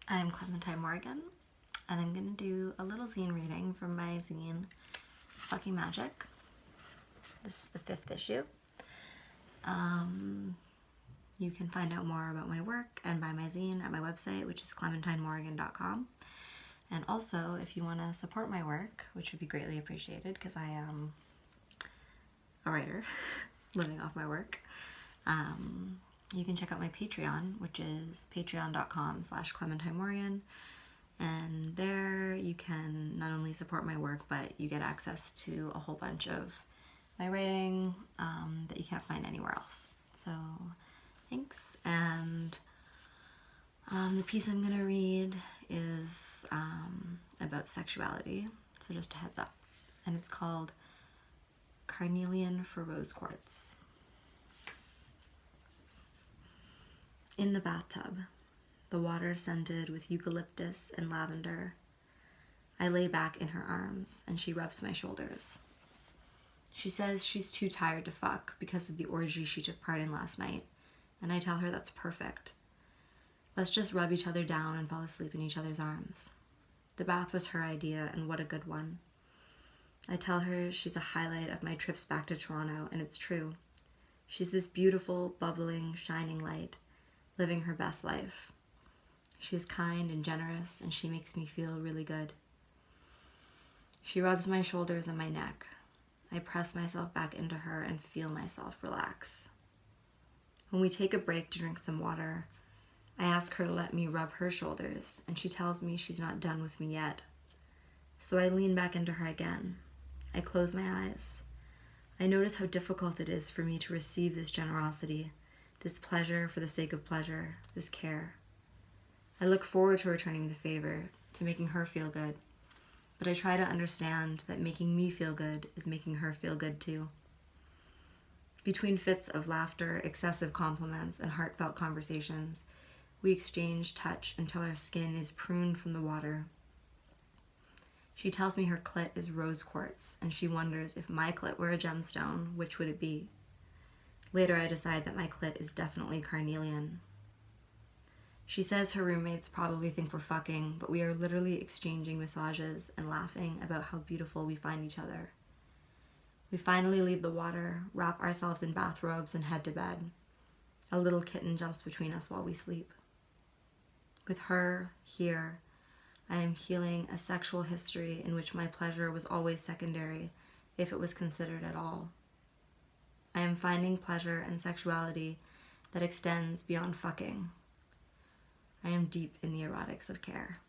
I'm Clementine Morgan, and I'm going to do a little zine reading from my zine, Fucking Magic. This is the 5th issue. You can find out more about my work and buy my zine at my website, which is clementinemorgan.com. And also, if you want to support my work, which would be greatly appreciated because I am a writer living off my work, you can check out my Patreon, which is patreon.com/clementinemorgan. And there you can not only support my work, but you get access to a whole bunch of my writing that you can't find anywhere else. So thanks. And the piece I'm going to read is about sexuality, so just a heads up. And it's called Carnelian4RoseQuartz. In the bathtub, the water scented with eucalyptus and lavender, I lay back in her arms and she rubs my shoulders. She says she's too tired to fuck because of the orgy she took part in last night, and I tell her that's perfect. Let's just rub each other down and fall asleep in each other's arms. The bath was her idea, and what a good one. I tell her she's a highlight of my trips back to Toronto, and it's true. She's this beautiful, bubbling, shining light, living her best life. She's kind and generous, and she makes me feel really good. She rubs my shoulders and my neck. I press myself back into her and feel myself relax. When we take a break to drink some water, I ask her to let me rub her shoulders, and she tells me she's not done with me yet. So I lean back into her again. I close my eyes. I notice how difficult it is for me to receive this generosity, this pleasure for the sake of pleasure, this care. I look forward to returning the favor, to making her feel good, but I try to understand that making me feel good is making her feel good too. Between fits of laughter, excessive compliments, and heartfelt conversations, we exchange touch until our skin is pruned from the water. She tells me her clit is rose quartz, and she wonders if my clit were a gemstone, which would it be? Later I decide that my clit is definitely carnelian. She says her roommates probably think we're fucking, but we are literally exchanging massages and laughing about how beautiful we find each other. We finally leave the water, wrap ourselves in bathrobes, and head to bed. A little kitten jumps between us while we sleep. With her here, I am healing a sexual history in which my pleasure was always secondary, if it was considered at all. I am finding pleasure and sexuality that extends beyond fucking. I am deep in the erotics of care.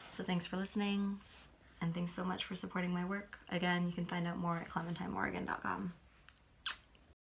So thanks for listening, and thanks so much for supporting my work. Again, you can find out more at clementinemorgan.com.